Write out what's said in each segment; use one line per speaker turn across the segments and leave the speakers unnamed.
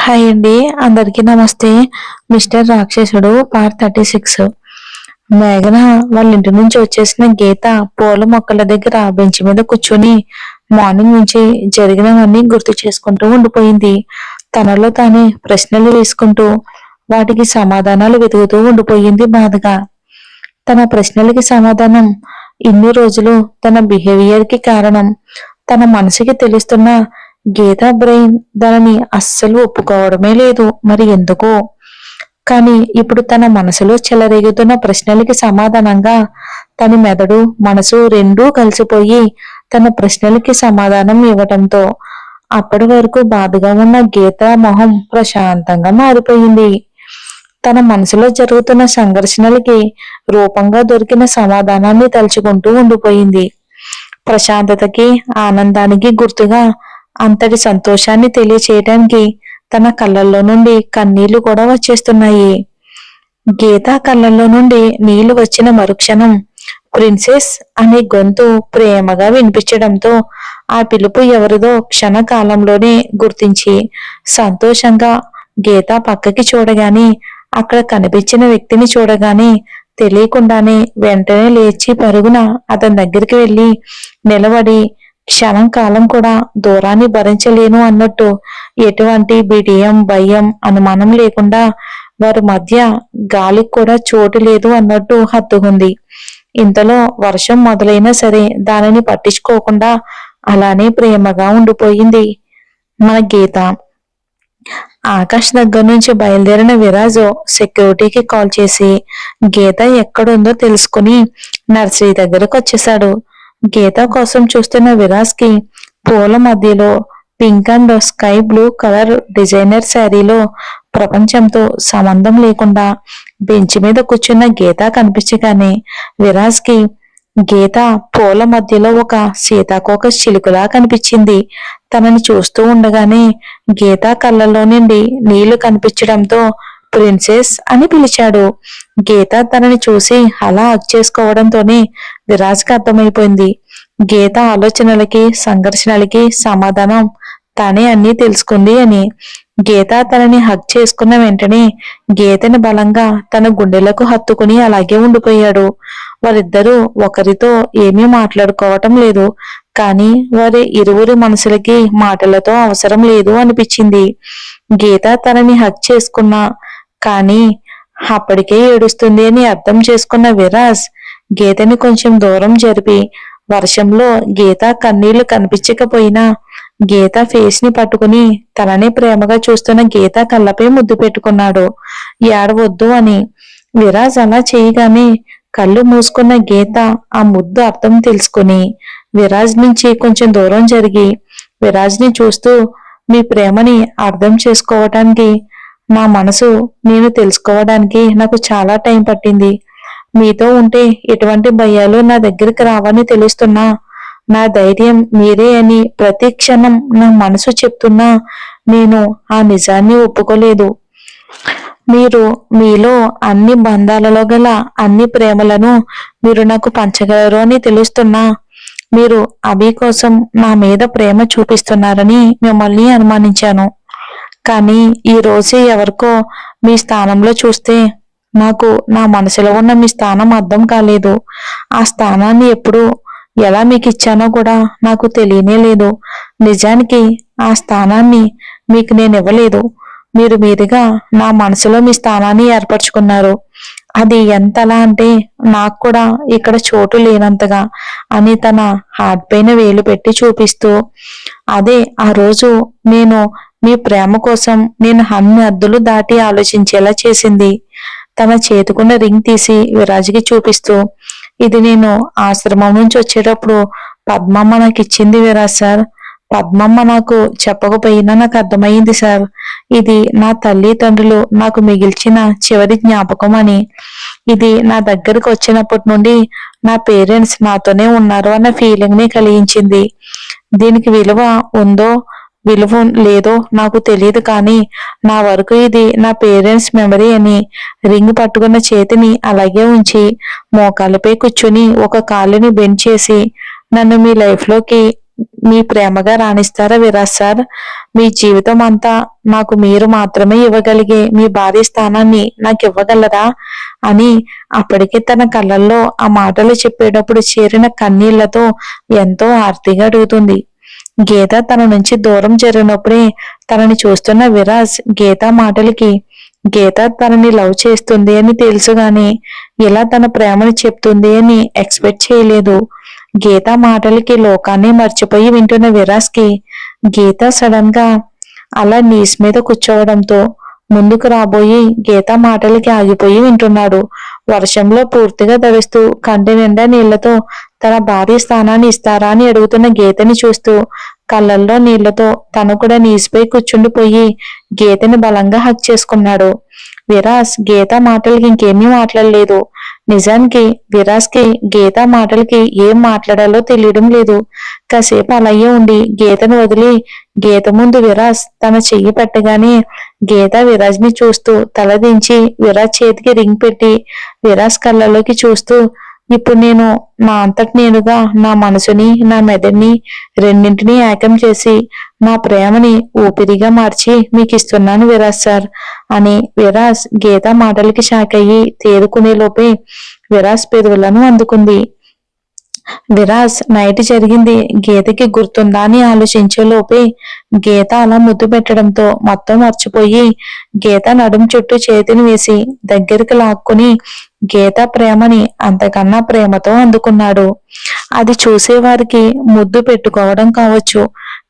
Hi అండి, అందరికీ నమస్తే. మిస్టర్ రాక్షసుడు పార్ట్ 36. మేఘన వాళ్ళ ఇంటి నుంచి వచ్చేసిన గీత పూల మొక్కల దగ్గర బెంచ్ మీద కూర్చొని మార్నింగ్ నుంచి జరిగినవన్నీ గుర్తు చేసుకుంటూ ఉండిపోయింది. తనలో తానే ప్రశ్నలు వేసుకుంటూ వాటికి సమాధానాలు వెతుకుతూ ఉండిపోయింది బాధగా. తన ప్రశ్నలకి సమాధానం ఇన్ని రోజులు తన బిహేవియర్ కి కారణం తన మనసుకి తెలుస్తున్న గీతా బ్రెయిన్ దానిని అస్సలు ఒప్పుకోవడమే లేదు. మరి ఎందుకో కానీ ఇప్పుడు తన మనసులో చెలరేగుతున్న ప్రశ్నలకి సమాధానంగా తన మెదడు మనసు రెండూ కలిసిపోయి తన ప్రశ్నలకి సమాధానం ఇవ్వటంతో అప్పటి వరకు బాధగా ఉన్న గీత మొహం ప్రశాంతంగా మారిపోయింది. తన మనసులో జరుగుతున్న సంఘర్షణలకి రూపంగా దొరికిన సమాధానాన్ని తలుచుకుంటూ ఉండిపోయింది. ప్రశాంతతకి ఆనందానికి గుర్తుగా అంతటి సంతోషాన్ని తెలియచేయడానికి తన కళ్ళల్లో నుండి కన్నీళ్లు కూడా వచ్చేస్తున్నాయి. గీత కళ్ళల్లో నుండి నీళ్లు వచ్చిన మరుక్షణం ప్రిన్సెస్ అనే గొంతు ప్రేమగా వినిపించడంతో ఆ పిలుపు ఎవరిదో క్షణకాలంలోనే గుర్తించి సంతోషంగా గీత పక్కకి చూడగానే అక్కడ కనిపించిన వ్యక్తిని చూడగానే తెలియకుండానే వెంటనే లేచి పరుగున అతని దగ్గరికి వెళ్లి నిలబడి క్షణం కాలం కూడా దూరాన్ని భరించలేను అన్నట్టు ఎటువంటి బిడియం భయం అనుమానం లేకుండా వారి మధ్య గాలికి కూడా చోటు లేదు అన్నట్టు హత్తుకుంది. ఇంతలో వర్షం మొదలైనా సరే దానిని పట్టించుకోకుండా అలానే ప్రేమగా ఉండిపోయింది మన గీత. ఆకాష్ దగ్గర నుంచి బయలుదేరిన విరాజు సెక్యూరిటీకి కాల్ చేసి గీత ఎక్కడుందో తెలుసుకుని నర్సరీ దగ్గరకు వచ్చేశాడు. గీత కోసం చూస్తున్న విరాజ్ కి పూల మధ్యలో pink and sky blue colour designer శారీలో ప్రపంచంతో సంబంధం లేకుండా బెంచ్ మీద కూర్చున్న గీత కనిపించగానే విరాజ్ కి గీత పూల మధ్యలో ఒక సీతాకోక చిలుకలా కనిపించింది. తనని చూస్తూ ఉండగానే గీత కళ్ళల్లో నుండి నీళ్లు కనిపించడంతో ప్రిన్సెస్ అని పిలిచాడు. గీత తనని చూసి అలా హగ్ చేసుకోవడంతోనే విరాజ్కి అర్థమైపోయింది గీత ఆలోచనలకి సంఘర్షణలకి సమాధానం తానే అన్నీ తెలుసుకుంది అని. గీత తనని హగ్ చేసుకున్న వెంటనే గీతని బలంగా తన గుండెలకు హత్తుకుని అలాగే ఉండిపోయాడు. వారిద్దరూ ఒకరితో ఏమీ మాట్లాడుకోవటం లేదు, కానీ వారి ఇరువురి మనసులకి మాటలతో అవసరం లేదు అనిపించింది. గీత తనని హగ్ చేసుకున్నా కానీ అప్పటికే ఏడుస్తుంది అని అర్థం చేసుకున్న విరాజ్ గీతని కొంచెం దూరం జరిపి వర్షంలో గీత కన్నీళ్లు కనిపించకపోయినా గీత ఫేస్ ని పట్టుకుని తనని ప్రేమగా చూస్తున్న గీత కళ్ళపై ముద్దు పెట్టుకున్నాడు ఏడవద్దు అని. విరాజ్ అలా చేయగానే కళ్ళు మూసుకున్న గీత ఆ ముద్దు అర్థం తెలుసుకుని విరాజ్ నుంచి కొంచెం దూరం జరిగి విరాజ్ ని చూస్తూ మీ ప్రేమని అర్థం చేసుకోవటానికి నా మనసు నేను తెలుసుకోవడానికి నాకు చాలా టైం పట్టింది. మీతో ఉంటే ఎటువంటి భయాలు నా దగ్గరికి రావని తెలుస్తున్నా నా ధైర్యం మీరే అని ప్రతి క్షణం నా మనసు చెప్తున్నా నేను ఆ నిజాన్ని ఒప్పుకోలేదు. మీరు మీలో అన్ని బంధాలలో గల అన్ని ప్రేమలను మీరు నాకు పంచగలరు అని తెలుస్తున్నా మీరు అభి కోసం నా మీద ప్రేమ చూపిస్తున్నారని మిమ్మల్ని అనుమానించాను. కానీ ఈ రోజే ఎవరికో మీ స్థానంలో చూస్తే నాకు నా మనసులో ఉన్న మీ స్థానం అర్థం కాలేదు. ఆ స్థానాన్ని ఎప్పుడు ఎలా మీకు ఇచ్చానో కూడా నాకు తెలియనే లేదు. నిజానికి ఆ స్థానాన్ని మీకు నేను ఇవ్వలేదు, మీరు మీరుగా నా మనసులో మీ స్థానాన్ని ఏర్పరచుకున్నారు. అది ఎంతలా అంటే నాకు కూడా ఇక్కడ చోటు లేనంతగా అని తన హార్ట్ పైన వేలు పెట్టి చూపిస్తూ అదే ఆ రోజు నేను మీ ప్రేమ కోసం నేను అన్ని హద్దులు దాటి ఆలోచించేలా చేసింది. తన చేతుకున్న రింగ్ తీసి విరాజ్కి చూపిస్తూ ఇది నేను ఆశ్రమం నుంచి వచ్చేటప్పుడు పద్మమ్మ నాకు ఇచ్చింది విరాజ్ సార్. పద్మమ్మ నాకు చెప్పకపోయినా నాకు అర్థమైంది సార్. ఇది నా తల్లి తండ్రులు నాకు మిగిల్చిన చివరి జ్ఞాపకం అని. ఇది నా దగ్గరకు వచ్చినప్పటి నుండి నా పేరెంట్స్ నాతోనే ఉన్నారు అన్న ఫీలింగ్ ని కలిగించింది. దీనికి విలువ ఉందో విలువ లేదో నాకు తెలియదు, కానీ నా వరకు ఇది నా పేరెంట్స్ మెమరీ అని. రింగ్ పట్టుకున్న చేతిని అలాగే ఉంచి మోకాళ్ళపై కూర్చుని ఒక కాలుని బెండ్ చేసి నన్ను మీ లైఫ్ లోకి మీ ప్రేమగా రాణిస్తారా విరాజ్ సార్? మీ జీవితం అంతా నాకు మీరు మాత్రమే ఇవ్వగలిగే మీ భార్య స్థానాన్ని నాకు ఇవ్వగలరా అని అప్పటికే తన కళ్ళల్లో ఆ మాటలు చెప్పేటప్పుడు చేరిన కన్నీళ్లతో ఎంతో ఆర్తిగా అడుగుతుంది. గీత తన నుంచి దూరం జరిగినప్పుడే తనని చూస్తున్న విరాజ్ గీత మాటలకి గీత తనని లవ్ చేస్తుంది అని తెలుసు గాని ఇలా తన ప్రేమని చెప్తుంది అని ఎక్స్పెక్ట్ చేయలేదు. గీత మాటలకి లోకాన్ని మర్చిపోయి వింటున్న విరాజ్ కి గీత సడన్ గా అలా నీస్ మీద కూర్చోవడంతో ముందుకు రాబోయి గీత మాటలకి ఆగిపోయి వింటున్నాడు. వర్షంలో పూర్తిగా తడుస్తూ కంటి నిండా నీళ్లతో తన భార్య స్థానాన్ని ఇస్తారా అని అడుగుతున్న గీతని చూస్తూ కళ్ళల్లో నీళ్లతో తను కూడా నీసిపై కూర్చుండిపోయి గీతని బలంగా హక్ చేసుకున్నాడు. విరాజ్ గీత మాటలకి ఇంకేమీ మాట్లాడలేదు. నిజానికి విరాజ్ కి గీత మాటలకి ఏం మాట్లాడాలో తెలియడం లేదు. కాసేపు అలాగే ఉండి గీతను వదిలి గీత ముందు విరాజ్ తన చెయ్యి పెట్టగానే గీత విరాజ్ ని చూస్తూ తలదించి విరాజ్ చేతికి రింగ్ పెట్టి విరాజ్ కళ్ళలోకి చూస్తూ, ఇప్పుడు నేను నా అంతటి నేనుగా నా మనసుని నా మెదడుని రెండింటినీ ఏకం చేసి నా ప్రేమని ఊపిరిగా మార్చి మీకు ఇస్తున్నాను విరాజ్ సార్ అని విరాజ్ గీత మాటలకి షాక్ అయ్యి తేరుకునే లోపే విరాజ్ పెదవులను అందుకుంది. విరాజ్ నైట్ జరిగింది గీతకి గుర్తుందా అని ఆలోచించే లోపే గీత అలా ముద్దు పెట్టడంతో మొత్తం మర్చిపోయి గీత నడుం చుట్టూ చేతిని వేసి దగ్గరికి లాక్కుని గీత ప్రేమని అంతకన్నా ప్రేమతో అందుకున్నాడు. అది చూసేవారికి ముద్దు పెట్టుకోవడం కావచ్చు,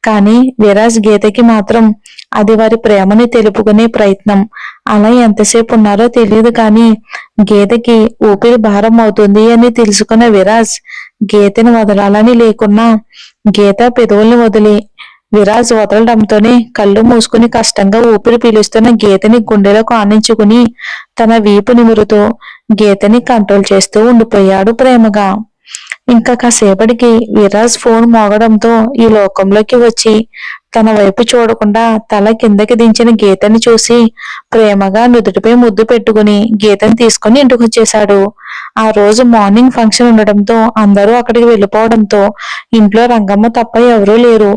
కానీ విరాజ్ గీతకి మాత్రం అది వారి ప్రేమని తెలుపుకునే ప్రయత్నం. అలా ఎంతసేపు ఉన్నారో తెలియదు, కానీ గీతకి ఊపిరి భారం అవుతుంది అని తెలుసుకున్న విరాజ్ గీతని వదలాలని లేకున్నా గీత పెదవుల్ని వదిలి విరాజ్ వదలడంతోనే కళ్ళు మూసుకుని కష్టంగా ఊపిరి పీలుస్తున్న గీతని గుండెలకు ఆనించుకుని తన వీపు నిమురుతో గీతని కంట్రోల్ చేస్తూ ఉండిపోయాడు ప్రేమగా. ఇంకా కాసేపటికి విరాజ్ ఫోన్ మోగడంతో ఈ లోకంలోకి వచ్చి తన వైపు చూడకుండా తల కిందకి దించిన గీతని చూసి ప్రేమగా నుదుటిపై ముద్దు పెట్టుకుని గీతని తీసుకుని ఇంటికి వచ్చేశాడు. ఆ రోజు మార్నింగ్ ఫంక్షన్ ఉండడంతో అందరూ అక్కడికి వెళ్ళిపోవడంతో ఇంట్లో రంగమ్మ తప్ప ఎవరూ లేరు.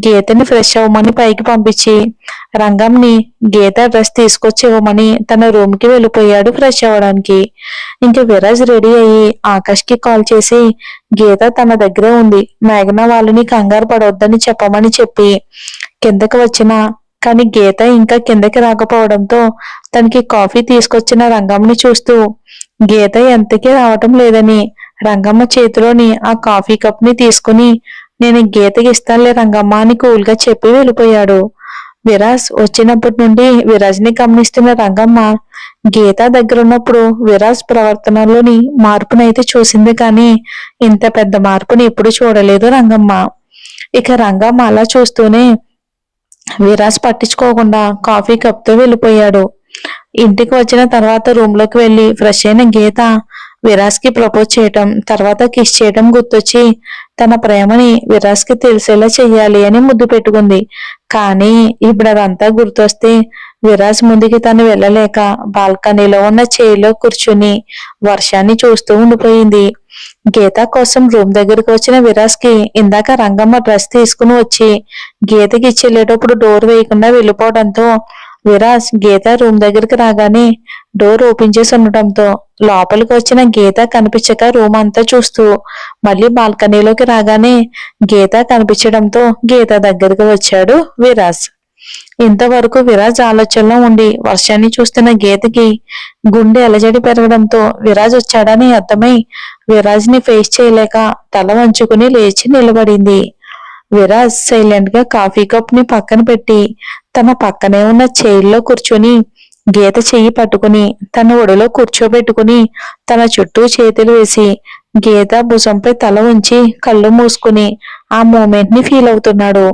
గీతని ఫ్రెష్ అవ్వమని పైకి పంపించి రంగంని గీత డ్రెస్ తీసుకొచ్చి ఇవ్వమని తన రూమ్ కి వెళ్ళిపోయాడు ఫ్రెష్ అవ్వడానికి. ఇంకా విరాజ్ రెడీ అయ్యి ఆకాష్ కి కాల్ చేసి గీత తన దగ్గరే ఉంది, మేఘన వాళ్ళని కంగారు పడవద్దని చెప్పమని చెప్పి కిందకి వచ్చిన కానీ గీత ఇంకా కిందకి రాకపోవడంతో తనకి కాఫీ తీసుకొచ్చిన రంగమ్మని చూస్తూ గీత ఎంతకీ రావటం లేదని రంగమ్మ చేతిలోని ఆ కాఫీ కప్ ని తీసుకుని నేను గీతకి ఇస్తానులే రంగమ్మ అని కూల్ గా చెప్పి వెళ్ళిపోయాడు. విరాజ్ వచ్చినప్పటి నుండి విరాజ్ ని గమనిస్తున్న రంగమ్మ గీత దగ్గరున్నప్పుడు విరాజ్ ప్రవర్తనలోని మార్పునైతే చూసింది, కానీ ఇంత పెద్ద మార్పుని ఎప్పుడు చూడలేదు రంగమ్మ. ఇక రంగమ్మ అలా చూస్తూనే విరాజ్ పట్టించుకోకుండా కాఫీ కప్ తో వెళ్ళిపోయాడు. ఇంటికి వచ్చిన తర్వాత రూమ్ లోకి వెళ్లి ఫ్రెష్ అయిన గీత విరాజ్ కి ప్రపోజ్ చేయటం, తర్వాత కిస్ చేయటం గుర్తొచ్చి తన ప్రేమని విరాజ్ కి తెలిసేలా చెయ్యాలి అని ముద్దు పెట్టుకుంది. కానీ ఇప్పుడు అదంతా గుర్తొస్తే విరాజ్ ముందుకి తను వెళ్ళలేక బాల్కనీలో ఉన్న చైర్లో కూర్చుని వర్షాన్ని చూస్తూ ఉండిపోయింది. గీత కోసం రూమ్ దగ్గరకు వచ్చిన విరాజ్ కి ఇందాక రంగమ్మ డ్రెస్ తీసుకుని వచ్చి గీతకి ఇచ్చేటప్పుడు డోర్ వేయకుండా వెళ్ళిపోవడంతో విరాజ్ గీత రూమ్ దగ్గరికి రాగానే డోర్ ఓపెన్ చేసి ఉండటంతో లోపలికి వచ్చిన గీత కనిపించక రూమ్ అంతా చూస్తూ మళ్ళీ బాల్కనీలోకి రాగానే గీత కనిపించడంతో గీత దగ్గరికి వచ్చాడు విరాజ్. ఇంతవరకు విరాజ్ ఆలోచనలో ఉండి వర్షాన్ని చూస్తున్న గీతకి గుండె అలజడి పెరగడంతో విరాజ్ వచ్చాడని అర్థమై విరాజ్ ని ఫేస్ చేయలేక తల వంచుకుని లేచి నిలబడింది. విరాజ్ సైలెంట్ గా కాఫీ కప్ ని పక్కన పెట్టి తన పక్కనే ఉన్న చైర్లో కూర్చుని గీత చెయ్యి పట్టుకుని తన ఒడిలో కూర్చోబెట్టుకుని తన చుట్టూ చేతులు వేసి గీత భుజంపై తల ఉంచి కళ్ళు మూసుకుని ఆ మూమెంట్ ని ఫీల్ అవుతున్నాడు.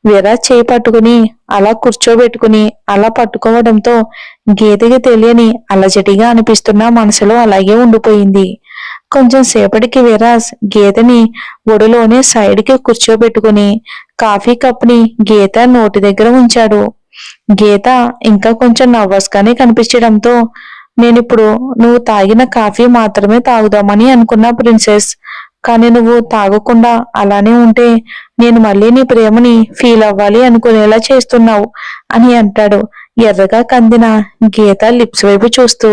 విరాజ్ చేయి పట్టుకుని అలా కూర్చోబెట్టుకుని అలా పట్టుకోవడంతో గీతకి తెలియని అలజడిగా అనిపిస్తున్న మనసులో అలాగే ఉండిపోయింది. కొంచెం సేపటికి విరాజ్ గీతని ఒడిలోనే సైడ్ కి కూర్చోబెట్టుకుని కాఫీ కప్ ని గీత నోటి దగ్గర ఉంచాడు. గీత ఇంకా కొంచెం నర్వస్ గానే కనిపించడంతో నేనిప్పుడు నువ్వు తాగిన కాఫీ మాత్రమే తాగుదామని అనుకున్నా ప్రిన్సెస్, కానీ నువ్వు తాగకుండా అలానే ఉంటే నేను మళ్ళీ నీ ప్రేమని ఫీల్ అవ్వాలి అనుకునేలా చేస్తున్నావు అని అంటాడు ఎర్రగా కందిన గీత లిప్స్ వైపు చూస్తూ.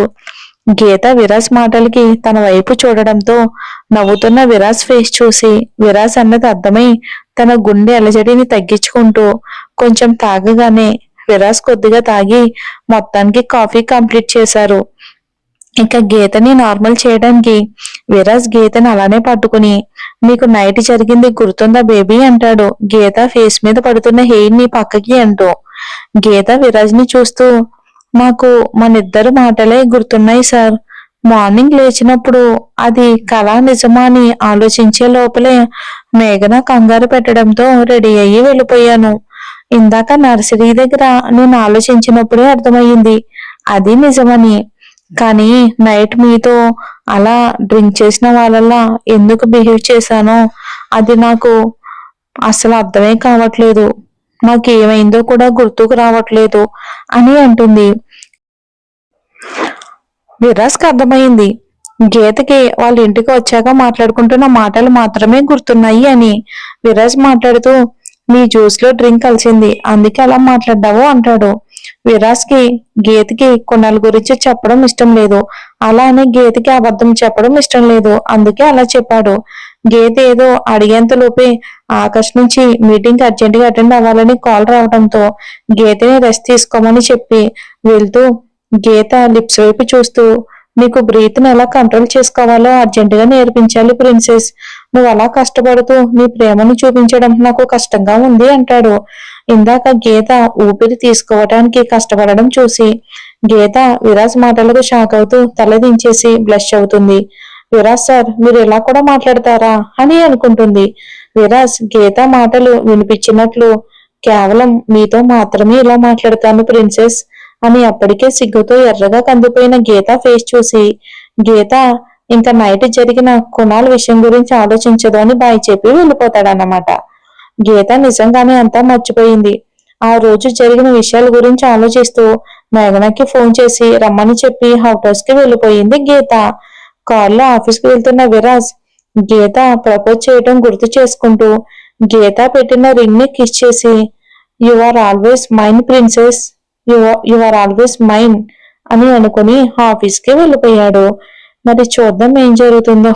గీత విరాజ్ మాటలకి తన వైపు చూడడంతో నవ్వుతున్న విరాజ్ ఫేస్ చూసి విరాజ్ అన్నది అర్థమై తన గుండె అలజడిని తగ్గించుకుంటూ కొంచెం తాగగానే విరాజ్ కొద్దిగా తాగి మొత్తానికి కాఫీ కంప్లీట్ చేశారు. ఇక గీతని నార్మల్ చేయడానికి విరాజ్ గీతని అలానే పట్టుకుని నీకు నైట్ జరిగింది గుర్తుందా బేబీ అంటాడు గీత ఫేస్ మీద పడుతున్న హెయిర్ ని పక్కకి అంటూ. గీత విరాజ్ ని చూస్తూ నాకు మనిద్దరు మాటలే గుర్తున్నాయి సార్. మార్నింగ్ లేచినప్పుడు అది కళ నిజమా అని ఆలోచించే లోపలే మేఘన కంగారు పెట్టడంతో రెడీ అయ్యి వెళ్ళిపోయాను. ఇందాక నర్సరీ దగ్గర నేను ఆలోచించినప్పుడే అర్థమయ్యింది అది నిజమని. కానీ నైట్ మీతో అలా డ్రింక్ చేసిన వాళ్ళలా ఎందుకు బిహేవ్ చేశానో అది నాకు అసలు అర్థమే కావట్లేదు. నాకు ఏమైందో కూడా గుర్తుకు రావట్లేదు అని అంటుంది. విరాజ్కి అర్థమైంది గీతకి వాళ్ళ ఇంటికి వచ్చాక మాట్లాడుకుంటున్న మాటలు మాత్రమే గుర్తున్నాయి అని. విరాజ్ మాట్లాడుతూ నీ జ్యూస్ లో డ్రింక్ కలిసింది అందుకే అలా మాట్లాడ్డావు అంటాడు. విరాజ్కి గీతకి కొన్నాళ్ళ గురించి చెప్పడం ఇష్టం లేదు, అలా అని గీతకి అబద్ధం చెప్పడం ఇష్టం లేదు, అందుకే అలా చెప్పాడు. గీత ఏదో అడిగేంతలోపే ఆకాశ్ నుంచి మీటింగ్ కి అర్జెంట్ గా అటెండ్ అవ్వాలని కాల్ రావడంతో గీతని రెస్ట్ తీసుకోమని చెప్పి వెళ్తూ గీత లిప్స్ వైపు చూస్తూ నీకు బ్రీత్ ని ఎలా కంట్రోల్ చేసుకోవాలో అర్జెంట్ గా నేర్పించాలి ప్రిన్సెస్. నువ్వు అలా కష్టపడుతూ నీ ప్రేమను చూపించడం నాకు కష్టంగా ఉంది అంటాడు. ఇందాక గీత ఊపిరి తీసుకోవటానికి కష్టపడడం చూసి గీత విరాజ్ మాటలకు షాక్ అవుతూ తలదించేసి బ్లష్ అవుతుంది. విరాజ్ సార్ మీరు ఇలా కూడా మాట్లాడతారా అని అనుకుంటుంది. విరాజ్ గీత మాటలు వినిపించినట్లు కేవలం మీతో మాత్రమే ఇలా మాట్లాడతాను ప్రిన్సెస్ అని అప్పటికే సిగ్గుతో ఎర్రగా కందిపోయిన గీత ఫేస్ చూసి గీత ఇంకా నైట్ జరిగిన కుణాల్ విషయం గురించి ఆలోచించదు అని బాయ్ చెప్పి వెళ్ళిపోతాడన్నమాట. గీత నిజంగానే అంతా మర్చిపోయింది. ఆ రోజు జరిగిన విషయాల గురించి ఆలోచిస్తూ మేఘనకి ఫోన్ చేసి రమ్మని చెప్పి హౌస్ కి వెళ్ళిపోయింది గీత. కాల్లో ఆఫీస్కి వెళ్తున్న విరాజ్ గీత ప్రపోజ్ చేయటం గుర్తు చేసుకుంటూ గీత పెట్టిన రింగ్ ని కిస్ చేసి you are always mine princess, you are always mine అని అనుకుని ఆఫీస్కి వెళ్ళిపోయాడు. మరి చూద్దాం ఏం జరుగుతుందో.